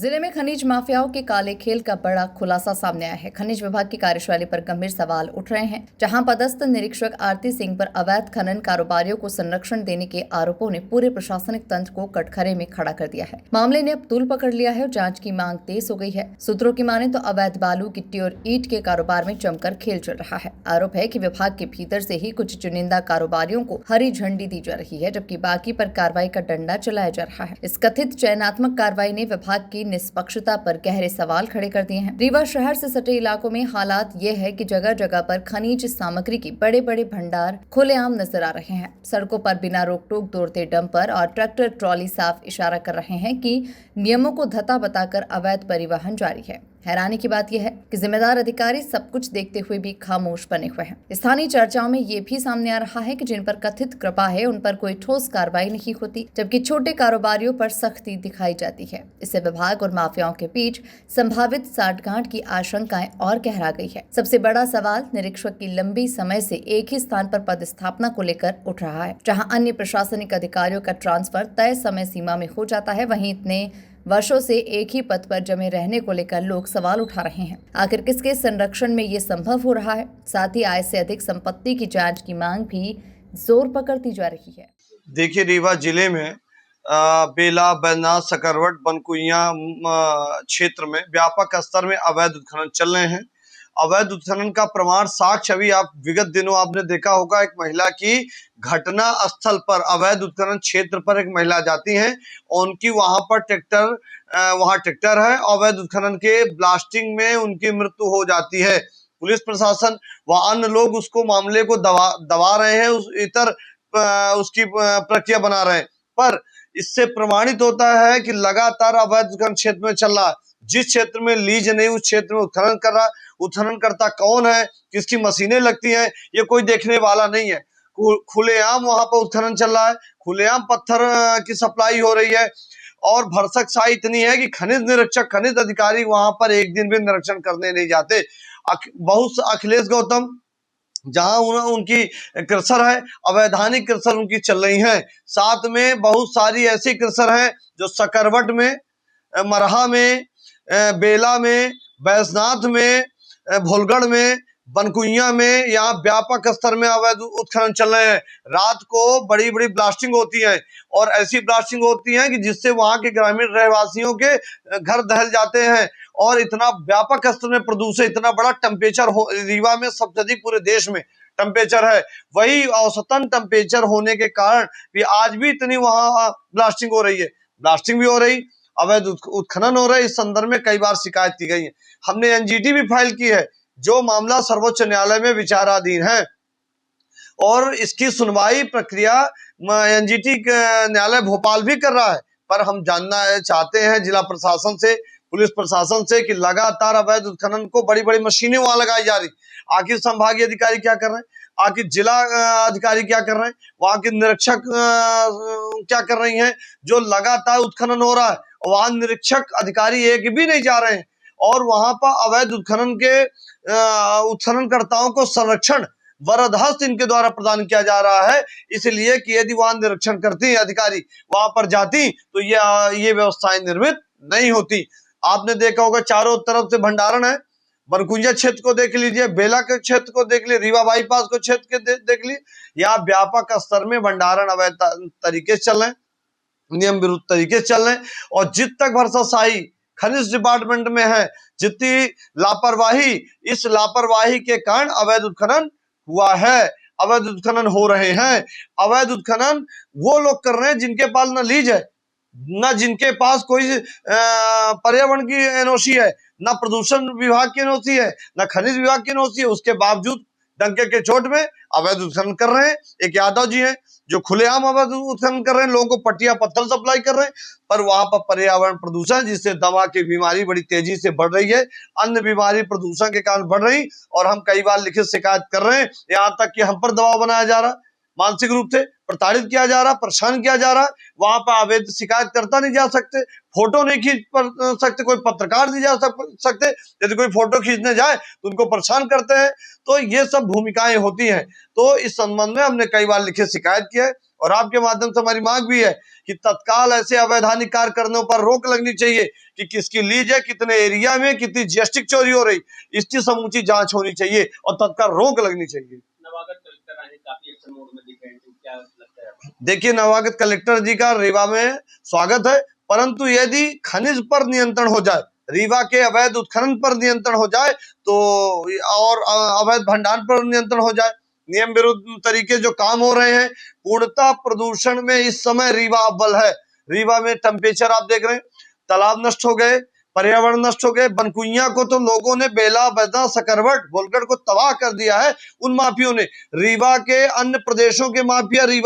जिले में खनिज माफियाओं के काले खेल का बड़ा खुलासा सामने आया है। खनिज विभाग की कार्यशैली पर गंभीर सवाल उठ रहे हैं, जहां पदस्थ निरीक्षक आरती सिंह पर अवैध खनन कारोबारियों को संरक्षण देने के आरोपों ने पूरे प्रशासनिक तंत्र को कटघरे में खड़ा कर दिया है। मामले ने अब तूल पकड़ लिया है और जांच की मांग तेज हो गई है। सूत्रों की माने तो अवैध बालू, गिट्टी और ईंट के कारोबार में जमकर खेल चल रहा है। आरोप है कि विभाग के भीतर से ही कुछ चुनिंदा कारोबारियों को हरी झंडी दी जा रही है, जबकि बाकी पर कार्रवाई का डंडा चलाया जा रहा है। इस कथित चयनात्मक कार्रवाई ने विभाग की निष्पक्षता पर गहरे सवाल खड़े कर दिए हैं। रीवा शहर से सटे इलाकों में हालात ये है कि जगह जगह पर खनिज सामग्री की बड़े बड़े भंडार खुलेआम नजर आ रहे हैं। सड़कों पर बिना रोक टोक दौड़ते डंपर और ट्रैक्टर ट्रॉली साफ इशारा कर रहे हैं कि नियमों को धता बताकर अवैध परिवहन जारी है। हैरानी की बात यह है कि जिम्मेदार अधिकारी सब कुछ देखते हुए भी खामोश बने हुए हैं। स्थानीय चर्चाओं में ये भी सामने आ रहा है कि जिन पर कथित कृपा है उन पर कोई ठोस कार्रवाई नहीं होती, जबकि छोटे कारोबारियों पर सख्ती दिखाई जाती है। इससे विभाग और माफियाओं के बीच संभावित साठगांठ की आशंकाएं और गहरा गई है। सबसे बड़ा सवाल निरीक्षक की लंबी समय से एक ही स्थान पर पदस्थापना को लेकर उठ रहा है। जहां अन्य प्रशासनिक अधिकारियों का ट्रांसफर तय समय सीमा में हो जाता है, वहीं इतने वर्षों से एक ही पद पर जमे रहने को लेकर लोग सवाल उठा रहे हैं। आखिर किसके संरक्षण में ये संभव हो रहा है? साथ ही आय से अधिक संपत्ति की जांच की मांग भी जोर पकड़ती जा रही है। देखिए, रीवा जिले में बेला, बैजनाथ, सकरवट, बनकुइया क्षेत्र में व्यापक स्तर में अवैध उत्खनन चल रहे हैं। अवैध उत्खनन का प्रमाण साक्ष्य अभी आप विगत दिनों आपने देखा होगा, एक महिला की घटना स्थल पर अवैध उत्खनन क्षेत्र पर एक महिला जाती हैं, उनकी वहां पर ट्रैक्टर है, अवैध उत्खनन के ब्लास्टिंग में उनकी मृत्यु हो जाती है। पुलिस प्रशासन व अन्य लोग उसको मामले को दबा रहे हैं, उसकी प्रक्रिया बना रहे हैं, पर इससे प्रमाणित होता है कि लगातार अवैध उत्खनन क्षेत्र में चल रहा है। जिस क्षेत्र में लीज नहीं, उस क्षेत्र में उत्खनन कर रहा। उत्खनन करता कौन है, किसकी मशीनें लगती हैं, ये कोई देखने वाला नहीं है। खुलेआम वहां पर उत्खनन चल रहा है, खुलेआम पत्थर की सप्लाई हो रही है और भरसक शाही इतनी है कि खनिज निरीक्षक, खनिज अधिकारी वहां पर एक दिन भी निरीक्षण करने नहीं जाते। बहुत अखिलेश गौतम जहां उनकी क्रसर है, अवैधानिक क्रसर उनकी चल रही है। साथ में बहुत सारी ऐसी क्रसर हैं जो सकरवट में, मरहा में, बेला में, बैजनाथ में, भोलगढ़ में, बनकुइया में, यहाँ व्यापक स्तर में अवैध उत्खनन चल रहे हैं। रात को बड़ी बड़ी ब्लास्टिंग होती है और ऐसी ब्लास्टिंग होती है कि जिससे वहां के ग्रामीण रहवासियों के घर दहल जाते हैं और इतना व्यापक स्तर में प्रदूषण, इतना बड़ा टेम्परेचर रीवा में सबसे अधिक पूरे देश में टेम्परेचर है। वही औसतन टेम्परेचर होने के कारण भी आज भी इतनी वहां ब्लास्टिंग हो रही है। ब्लास्टिंग भी हो रही, अवैध उत्खनन हो रहा है। इस संदर्भ में कई बार शिकायत की गई है, हमने एनजीटी भी फाइल की है, जो मामला सर्वोच्च न्यायालय में विचाराधीन है और इसकी सुनवाई प्रक्रिया एनजीटी न्यायालय भोपाल भी कर रहा है। पर हम जानना चाहते हैं जिला प्रशासन से, पुलिस प्रशासन से, कि लगातार अवैध उत्खनन को बड़ी बड़ी मशीनें वहां लगाई जा रही, आखिर संभागीय अधिकारी क्या कर रहे हैं, आखिर जिला अधिकारी क्या कर रहे हैं, वहां के निरीक्षक क्या कर रही हैं, जो लगातार उत्खनन हो रहा है वहां निरीक्षक अधिकारी एक भी नहीं जा रहे हैं और वहां पर अवैध उत्खनन के उत्खननकर्ताओं को संरक्षण वरदहस्त इनके द्वारा प्रदान किया जा रहा है। इसलिए कि यदि वहां निरीक्षण करती अधिकारी वहां पर जाती तो ये व्यवस्थाएं निर्मित नहीं होती। आपने देखा होगा चारों तरफ से भंडारण है, बनकुंजा क्षेत्र को देख लीजिए, बेला के क्षेत्र को देख लीजिए, रीवा बाईपास को क्षेत्र के देख लीजिए, यहाँ व्यापक स्तर में भंडारण अवैध तरीके से चल रहे हैं, नियम विरुद्ध तरीके से चल रहे हैं और जित तक भरसाशाही खनिज डिपार्टमेंट में है, जितनी लापरवाही, इस लापरवाही के कारण अवैध उत्खनन हुआ है, अवैध उत्खनन हो रहे हैं। अवैध उत्खनन वो लोग कर रहे हैं जिनके पास न लीज है, न जिनके पास कोई पर्यावरण की एनओसी है, न प्रदूषण विभाग की एनओसी है, न खनिज विभाग की एनओसी है, उसके बावजूद डंके के चोट में अवैध उत्खनन कर रहे हैं। एक यादव जी हैं जो खुलेआम अवैध उत्खनन कर रहे हैं, लोगों को पट्टियां पत्थर सप्लाई कर रहे हैं, पर वहां पर पर्यावरण प्रदूषण, जिससे दमा की बीमारी बड़ी तेजी से बढ़ रही है, अन्य बीमारी प्रदूषण के कारण बढ़ रही और हम कई बार लिखित शिकायत कर रहे हैं, यहाँ तक कि हम पर दबाव बनाया जा रहा है। मानसिक रूप से प्रताड़ित किया जा रहा, परेशान किया जा रहा है। वहां पर अवैध शिकायत करता नहीं जा सकते, फोटो नहीं खींच सकते, कोई पत्रकार नहीं जा सकते, यदि कोई फोटो खींचने जाए तो उनको परेशान करते हैं। तो ये सब भूमिकाएं होती हैं। तो इस संबंध में हमने कई बार लिखित शिकायत की है और आपके माध्यम से हमारी मांग भी है कि तत्काल ऐसे अवैधानिक कार्य करने पर रोक लगनी चाहिए कि किसकी लीज है, कितने एरिया में कितनी जीएसटी चोरी हो रही, इसकी समूची जांच होनी चाहिए और तत्काल रोक लगनी चाहिए। नवागत कलेक्टर आए काफी एक्शन मोड में दिख रहे हैं, तो क्या लगता है आपको? देखिए, नवागत कलेक्टर जी का रीवा में स्वागत है, परंतु यदि खनिज पर नियंत्रण हो जाए, रीवा के अवैध उत्खनन पर नियंत्रण हो जाए तो और अवैध भंडारण पर नियंत्रण हो जाए, नियम विरुद्ध तरीके जो काम हो रहे हैं, पूर्णतः प्रदूषण में इस समय रीवा अव्वल है। रीवा में टेम्परेचर आप देख रहे हैं, तालाब नष्ट हो गए, पर्यावरण नष्ट हो गए, बनकुइया को तो लोगों ने बेला बैदा सकरवट बोलकर को तबाह कर दिया है उन माफियों ने। रीवा के अन्य प्रदेशों के माफिया रीवा